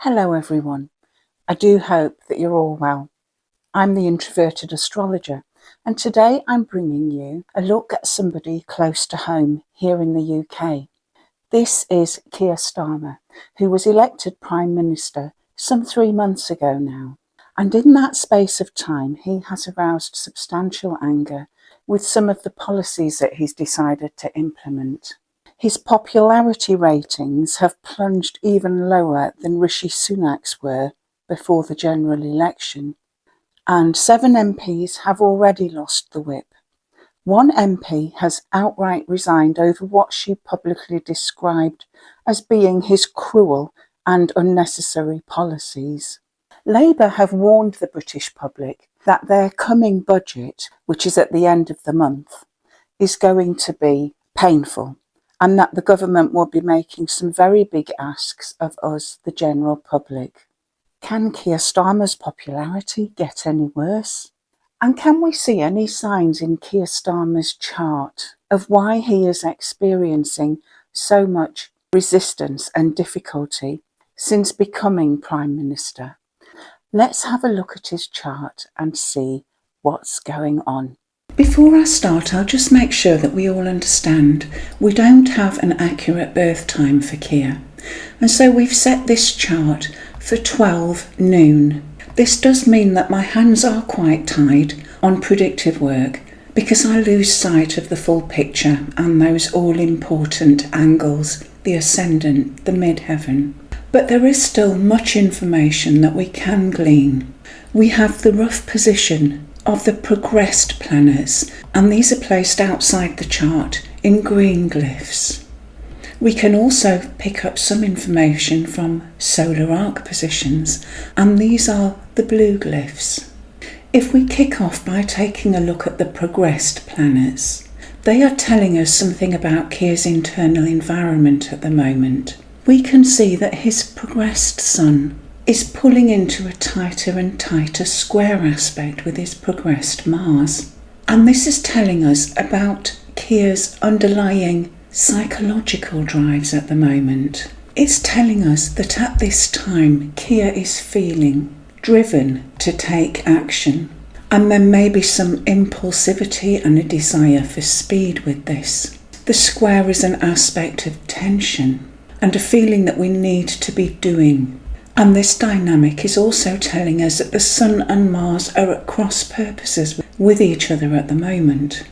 Hello everyone. I do hope that you're all well. I'm the introverted astrologer, and today I'm bringing you a look at somebody close to home here in the UK. This is Keir Starmer, who was elected Prime Minister some 3 months ago now. And in that space of time, he has aroused substantial anger with some of the policies that he's decided to implement. His popularity ratings have plunged even lower than Rishi Sunak's were before the general election, and 7 MPs have already lost the whip. One MP has outright resigned over what she publicly described as being his cruel and unnecessary policies. Labour have warned the British public that their coming budget, which is at the end of the month, is going to be painful, and that the government will be making some very big asks of us, the general public. Can Keir Starmer's popularity get any worse? And can we see any signs in Keir Starmer's chart of why he is experiencing so much resistance and difficulty since becoming Prime Minister? Let's have a look at his chart and see what's going on. Before I start, I'll just make sure that we all understand we don't have an accurate birth time for Keir. And so we've set this chart for 12 noon. This does mean that my hands are quite tied on predictive work because I lose sight of the full picture and those all-important angles, the ascendant, the midheaven. But there is still much information that we can glean. We have the rough position of the progressed planets, and these are placed outside the chart in green glyphs. We can also pick up some information from solar arc positions, and these are the blue glyphs. If we kick off by taking a look at the progressed planets, they are telling us something about Keir's internal environment at the moment. We can see that his progressed sun is pulling into a tighter and tighter square aspect with his progressed Mars. And this is telling us about Keir's underlying psychological drives at the moment. It's telling us that at this time Keir is feeling driven to take action, and there may be some impulsivity and a desire for speed with this. The square is an aspect of tension and a feeling that we need to be doing. And this dynamic is also telling us that the Sun and Mars are at cross purposes with each other at the moment.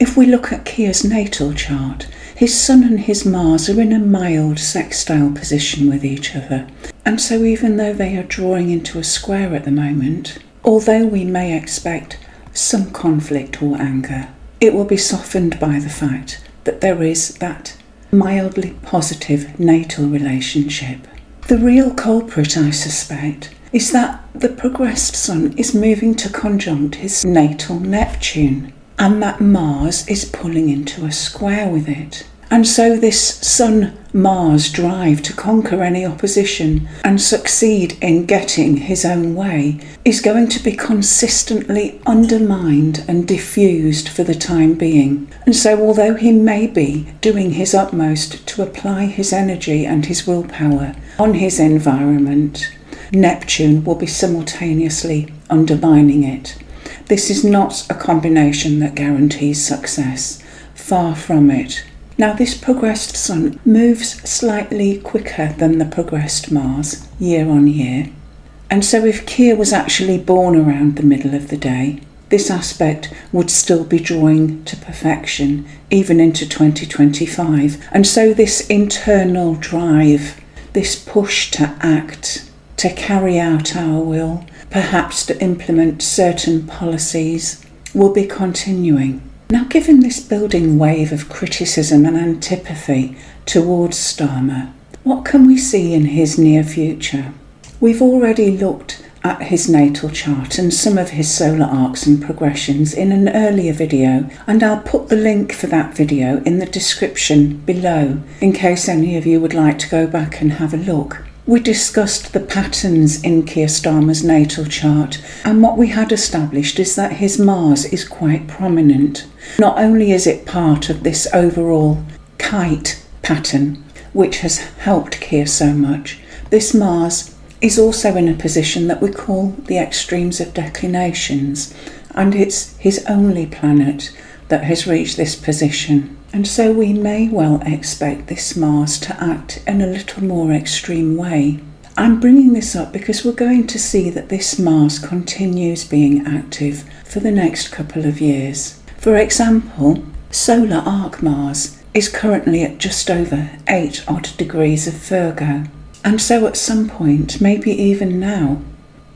If we look at Keir's natal chart, his Sun and his Mars are in a mild sextile position with each other. And so even though they are drawing into a square at the moment, although we may expect some conflict or anger, it will be softened by the fact that there is that mildly positive natal relationship. The real culprit, I suspect, is that the progressed Sun is moving to conjunct his natal Neptune, and that Mars is pulling into a square with it. And so this Sun-Mars drive to conquer any opposition and succeed in getting his own way is going to be consistently undermined and diffused for the time being. And so although he may be doing his utmost to apply his energy and his willpower on his environment, Neptune will be simultaneously undermining it. This is not a combination that guarantees success. Far from it. Now, this progressed Sun moves slightly quicker than the progressed Mars year on year. And so if Keir was actually born around the middle of the day, this aspect would still be drawing to perfection even into 2025. And so this internal drive, this push to act, to carry out our will, perhaps to implement certain policies, will be continuing. Now, given this building wave of criticism and antipathy towards Starmer, what can we see in his near future? We've already looked at his natal chart and some of his solar arcs and progressions in an earlier video, and I'll put the link for that video in the description below in case any of you would like to go back and have a look. We discussed the patterns in Keir Starmer's natal chart, and what we had established is that his Mars is quite prominent. Not only is it part of this overall kite pattern, which has helped Keir so much, this Mars is also in a position that we call the extremes of declinations, and it's his only planet that has reached this position. And so we may well expect this Mars to act in a little more extreme way. I'm bringing this up because we're going to see that this Mars continues being active for the next couple of years. For example, solar arc Mars is currently at just over 8 odd degrees of Virgo. And so at some point, maybe even now,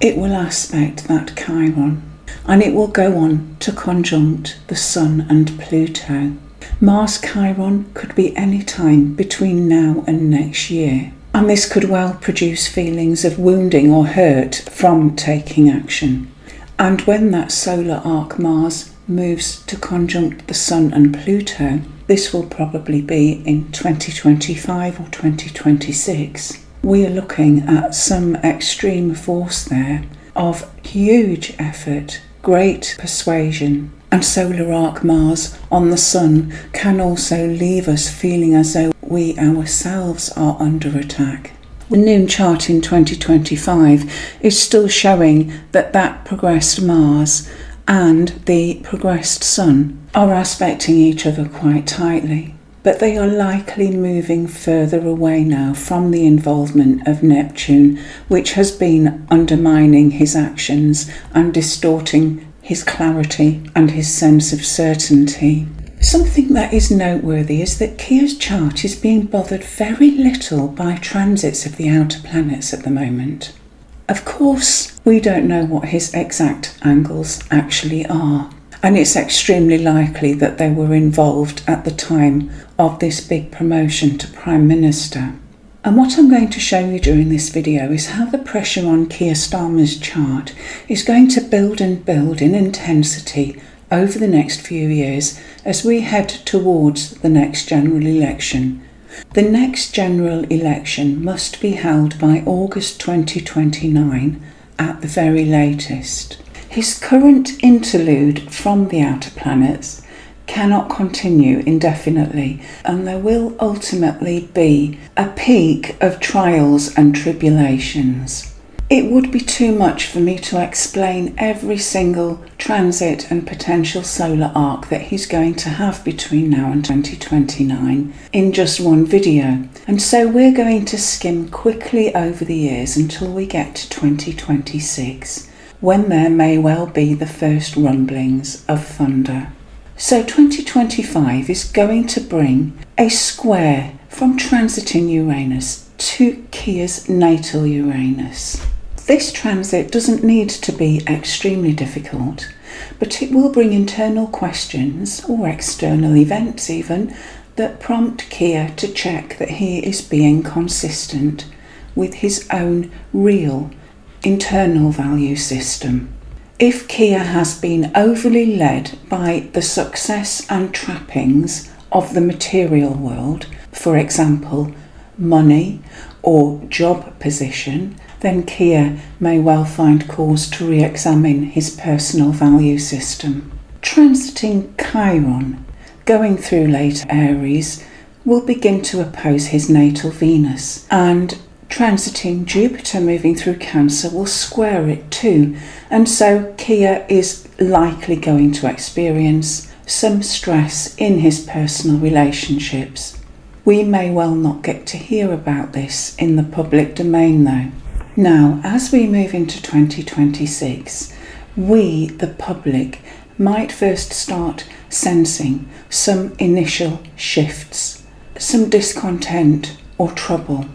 it will aspect that Chiron, and it will go on to conjunct the Sun and Pluto. Mars Chiron could be any time between now and next year, and this could well produce feelings of wounding or hurt from taking action. And when that solar arc Mars moves to conjunct the Sun and Pluto, this will probably be in 2025 or 2026. We are looking at some extreme force there of huge effort, great persuasion, and solar arc Mars on the Sun can also leave us feeling as though we ourselves are under attack. The noon chart in 2025 is still showing that progressed Mars and the progressed Sun are aspecting each other quite tightly. But they are likely moving further away now from the involvement of Neptune, which has been undermining his actions and distorting his clarity and his sense of certainty. Something that is noteworthy is that Keir's chart is being bothered very little by transits of the outer planets at the moment. Of course, we don't know what his exact angles actually are, and it's extremely likely that they were involved at the time of this big promotion to Prime Minister. And what I'm going to show you during this video is how the pressure on Keir Starmer's chart is going to build and build in intensity over the next few years as we head towards the next general election. The next general election must be held by August 2029 at the very latest. His current interlude from the outer planets cannot continue indefinitely, and there will ultimately be a peak of trials and tribulations. It would be too much for me to explain every single transit and potential solar arc that he's going to have between now and 2029 in just one video, and so we're going to skim quickly over the years until we get to 2026, when there may well be the first rumblings of thunder. So 2025 is going to bring a square from transiting Uranus to Keir's natal Uranus. This transit doesn't need to be extremely difficult, but it will bring internal questions or external events even that prompt Keir to check that he is being consistent with his own real internal value system. If Keir has been overly led by the success and trappings of the material world, for example, money or job position, then Keir may well find cause to re-examine his personal value system. Transiting Chiron, going through late Aries, will begin to oppose his natal Venus, and transiting Jupiter moving through Cancer will square it too, and so Keir is likely going to experience some stress in his personal relationships. We may well not get to hear about this in the public domain though. Now, as we move into 2026, we, the public, might first start sensing some initial shifts, some discontent or trouble.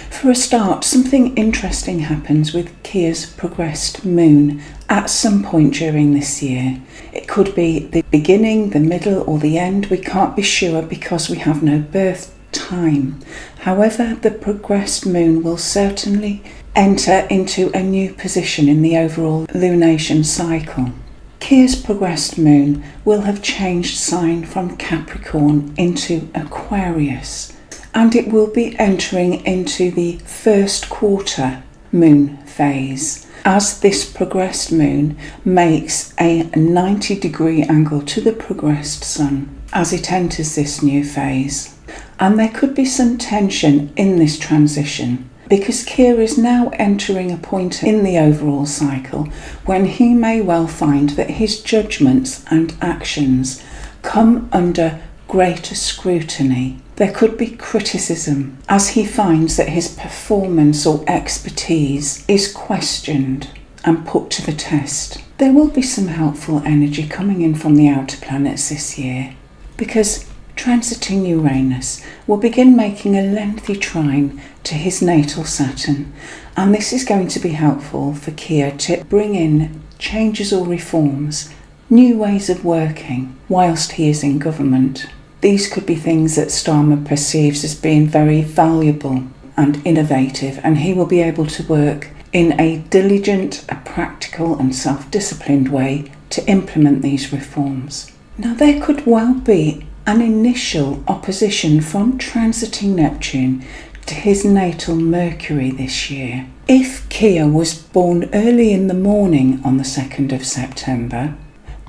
For a start, something interesting happens with Keir's progressed moon at some point during this year. It could be the beginning, the middle or the end. We can't be sure because we have no birth time. However, the progressed moon will certainly enter into a new position in the overall lunation cycle. Keir's progressed moon will have changed sign from Capricorn into Aquarius, and it will be entering into the first quarter moon phase as this progressed moon makes a 90-degree angle to the progressed sun as it enters this new phase. And there could be some tension in this transition because Keir is now entering a point in the overall cycle when he may well find that his judgments and actions come under greater scrutiny. There could be criticism as he finds that his performance or expertise is questioned and put to the test. There will be some helpful energy coming in from the outer planets this year, because transiting Uranus will begin making a lengthy trine to his natal Saturn, and this is going to be helpful for Keir to bring in changes or reforms, new ways of working whilst he is in government. These could be things that Starmer perceives as being very valuable and innovative, and he will be able to work in a diligent, a practical and self-disciplined way to implement these reforms. Now, there could well be an initial opposition from transiting Neptune to his natal Mercury this year. If Keir was born early in the morning on the 2nd of September,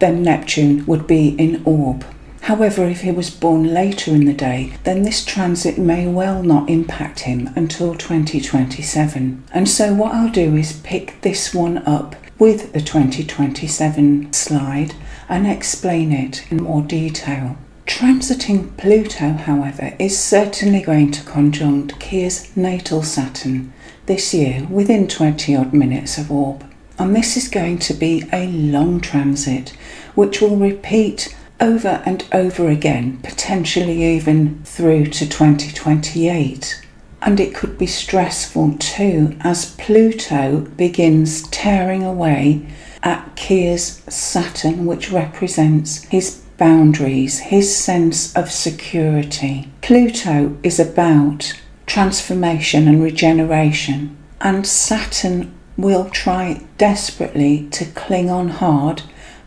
then Neptune would be in orb. However, if he was born later in the day, then this transit may well not impact him until 2027. And so what I'll do is pick this one up with the 2027 slide and explain it in more detail. Transiting Pluto, however, is certainly going to conjunct Keir's natal Saturn this year within 20 odd minutes of orb. And this is going to be a long transit, which will repeat over and over again, potentially even through to 2028. And it could be stressful too, as Pluto begins tearing away at Keir's Saturn, which represents his boundaries, his sense of security. Pluto is about transformation and regeneration, and Saturn will try desperately to cling on hard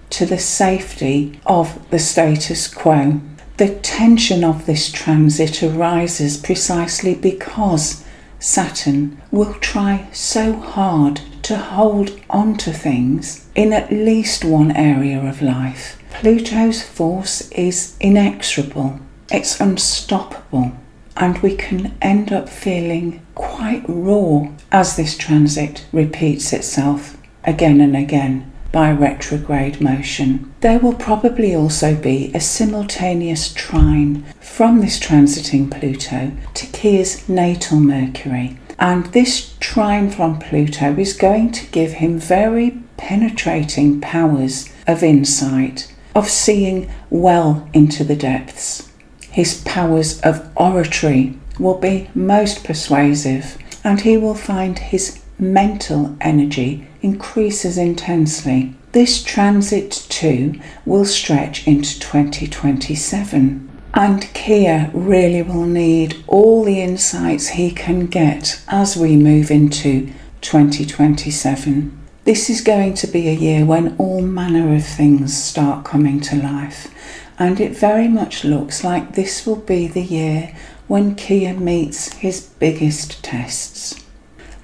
to the safety of the status quo. The tension of this transit arises precisely because Saturn will try so hard to hold on to things in at least one area of life. Pluto's force is inexorable, it's unstoppable, and we can end up feeling quite raw as this transit repeats itself again and again by retrograde motion. There will probably also be a simultaneous trine from this transiting Pluto to Keir's natal Mercury, and this trine from Pluto is going to give him very penetrating powers of insight, of seeing well into the depths. His powers of oratory will be most persuasive, and he will find his mental energy increases intensely. This transit too will stretch into 2027, and Keir really will need all the insights he can get as we move into 2027. This is going to be a year when all manner of things start coming to life, and it very much looks like this will be the year when Keir meets his biggest tests.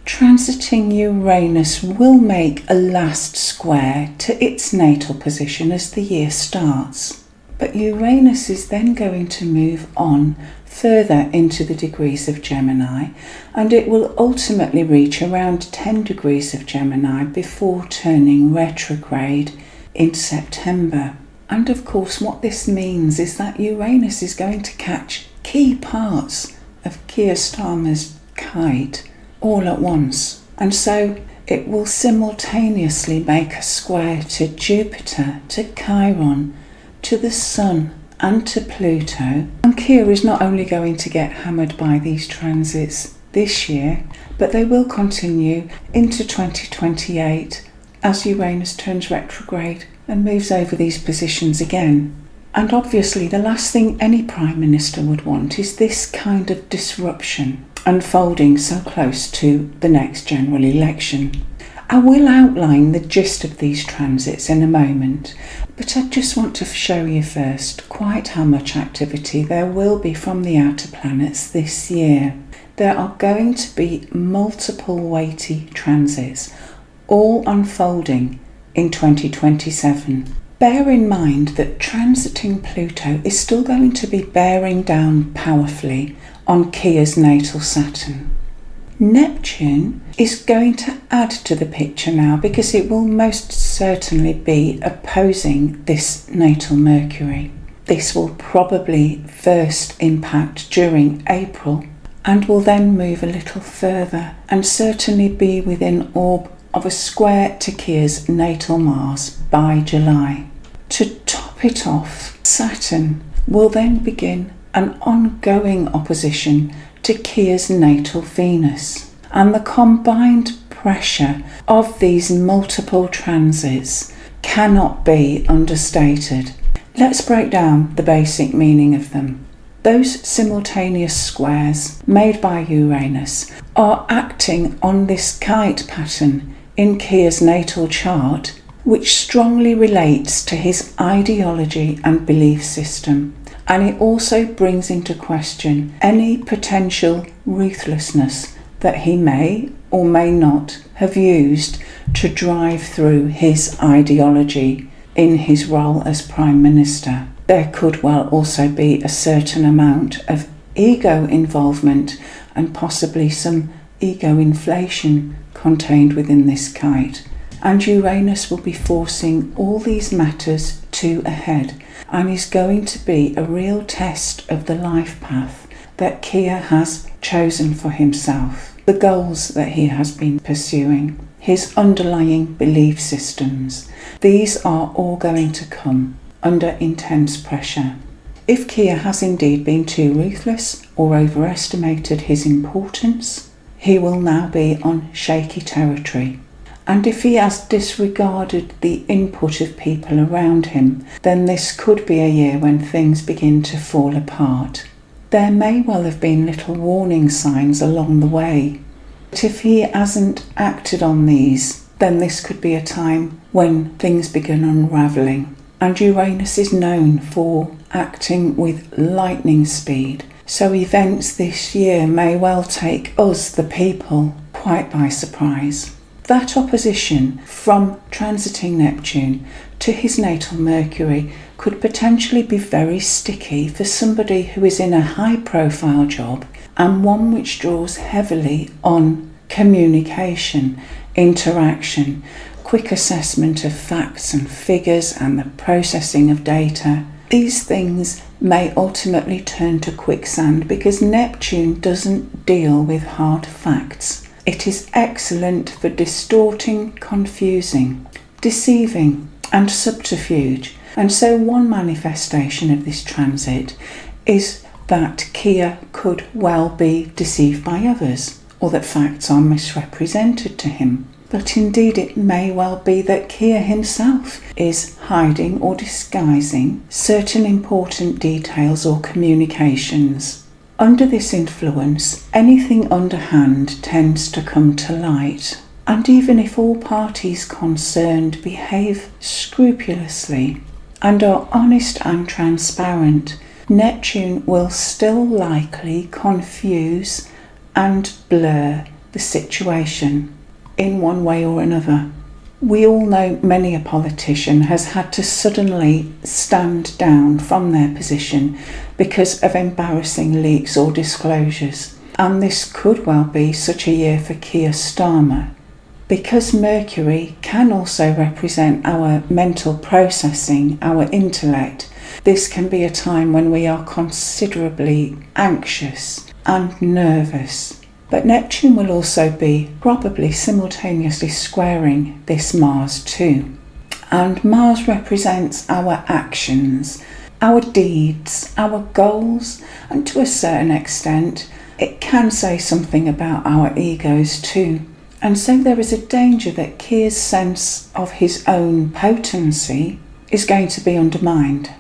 Transiting Uranus will make a last square to its natal position as the year starts, but Uranus is then going to move on further into the degrees of Gemini, and it will ultimately reach around 10 degrees of Gemini before turning retrograde in September. And of course what this means is that Uranus is going to catch key parts of Keir Starmer's kite all at once, and so it will simultaneously make a square to Jupiter, to Chiron, to the Sun and to Pluto. And Keir is not only going to get hammered by these transits this year, but they will continue into 2028 as Uranus turns retrograde and moves over these positions again. And obviously the last thing any Prime Minister would want is this kind of disruption unfolding so close to the next general election. I will outline the gist of these transits in a moment, but I just want to show you first quite how much activity there will be from the outer planets this year. There are going to be multiple weighty transits, all unfolding in 2027. Bear in mind that transiting Pluto is still going to be bearing down powerfully on Keir's natal Saturn. Neptune is going to add to the picture now, because it will most certainly be opposing this natal Mercury. This will probably first impact during April and will then move a little further and certainly be within orb of a square to Keir's natal Mars by July. To top it off, Saturn will then begin an ongoing opposition to Keir's natal Venus, and the combined pressure of these multiple transits cannot be understated. Let's break down the basic meaning of them. Those simultaneous squares made by Uranus are acting on this kite pattern in Keir's natal chart, which strongly relates to his ideology and belief system, and it also brings into question any potential ruthlessness that he may or may not have used to drive through his ideology in his role as Prime Minister. There could well also be a certain amount of ego involvement and possibly some ego inflation contained within this kite. And Uranus will be forcing all these matters to a head, and is going to be a real test of the life path that Keir has chosen for himself, the goals that he has been pursuing, his underlying belief systems. These are all going to come under intense pressure. If Keir has indeed been too ruthless or overestimated his importance, he will now be on shaky territory. And if he has disregarded the input of people around him, then this could be a year when things begin to fall apart. There may well have been little warning signs along the way, but if he hasn't acted on these, then this could be a time when things begin unravelling. And Uranus is known for acting with lightning speed, so events this year may well take us, the people, quite by surprise. That opposition from transiting Neptune to his natal Mercury could potentially be very sticky for somebody who is in a high-profile job, and one which draws heavily on communication, interaction, quick assessment of facts and figures and the processing of data. These things may ultimately turn to quicksand because Neptune doesn't deal with hard facts. It is excellent for distorting, confusing, deceiving and subterfuge. And so one manifestation of this transit is that Keir could well be deceived by others, or that facts are misrepresented to him. But indeed it may well be that Keir himself is hiding or disguising certain important details or communications. Under this influence, anything underhand tends to come to light. And even if all parties concerned behave scrupulously and are honest and transparent, Neptune will still likely confuse and blur the situation in one way or another. We all know many a politician has had to suddenly stand down from their position because of embarrassing leaks or disclosures, and this could well be such a year for Keir Starmer. Because Mercury can also represent our mental processing, our intellect, this can be a time when we are considerably anxious and nervous. But Neptune will also be probably simultaneously squaring this Mars too. And Mars represents our actions, our deeds, our goals, and to a certain extent, it can say something about our egos too. And so there is a danger that Keir's sense of his own potency is going to be undermined.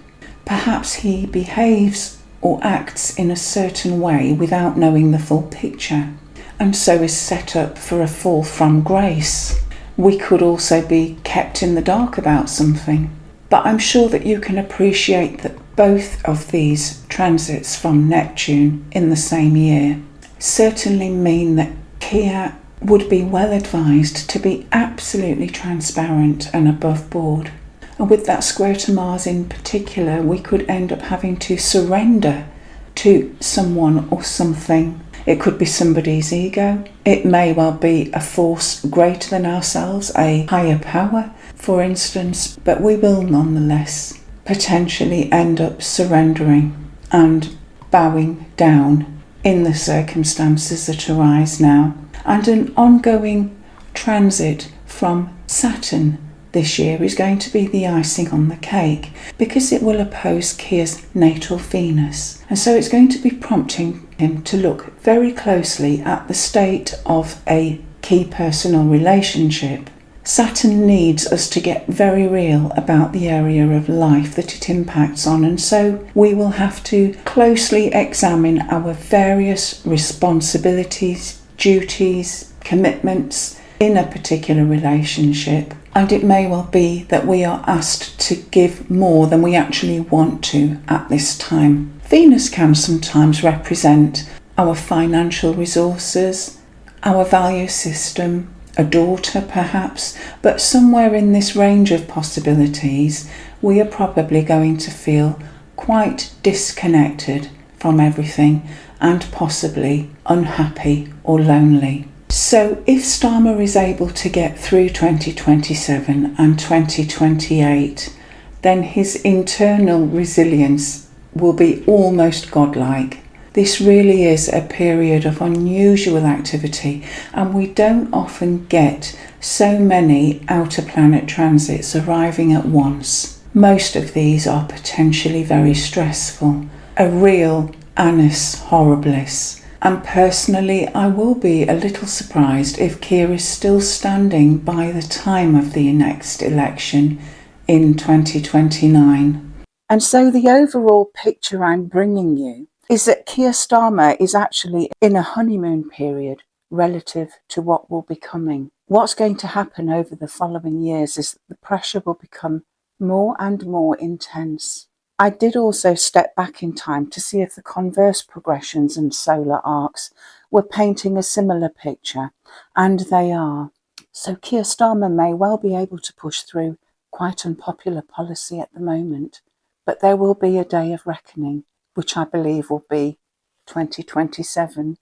Perhaps he behaves or acts in a certain way without knowing the full picture, and so is set up for a fall from grace. We could also be kept in the dark about something, but I'm sure that you can appreciate that both of these transits from Neptune in the same year certainly mean that Keir would be well advised to be absolutely transparent and above board. And with that square to Mars in particular, we could end up having to surrender to someone or something It could be somebody's ego. It may well be a force greater than ourselves, a higher power, for instance, but we will nonetheless potentially end up surrendering and bowing down in the circumstances that arise now. And an ongoing transit from Saturn this year is going to be the icing on the cake, because it will oppose Keir's natal Venus. And so it's going to be prompting him to look very closely at the state of a key personal relationship. Saturn needs us to get very real about the area of life that it impacts on, and so we will have to closely examine our various responsibilities, duties, commitments in a particular relationship. And it may well be that we are asked to give more than we actually want to at this time. Venus can sometimes represent our financial resources, our value system, a daughter perhaps, but somewhere in this range of possibilities, we are probably going to feel quite disconnected from everything and possibly unhappy or lonely. So if Starmer is able to get through 2027 and 2028, then his internal resilience will be almost godlike. This really is a period of unusual activity, and we don't often get so many outer planet transits arriving at once. Most of these are potentially very stressful, a real annus horribilis. And personally, I will be a little surprised if Keir is still standing by the time of the next election in 2029. And so the overall picture I'm bringing you is that Keir Starmer is actually in a honeymoon period relative to what will be coming. What's going to happen over the following years is that the pressure will become more and more intense. I did also step back in time to see if the converse progressions and solar arcs were painting a similar picture, and they are. So Keir Starmer may well be able to push through quite unpopular policy at the moment, but there will be a day of reckoning, which I believe will be 2027.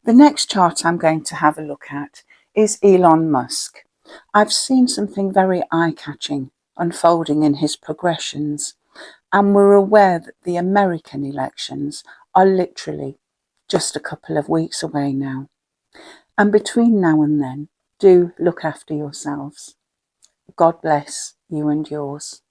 The next chart I'm going to have a look at is Elon Musk. I've seen something very eye-catching unfolding in his progressions, and we're aware that the American elections are literally just a couple of weeks away now. And between now and then, do look after yourselves. God bless you and yours.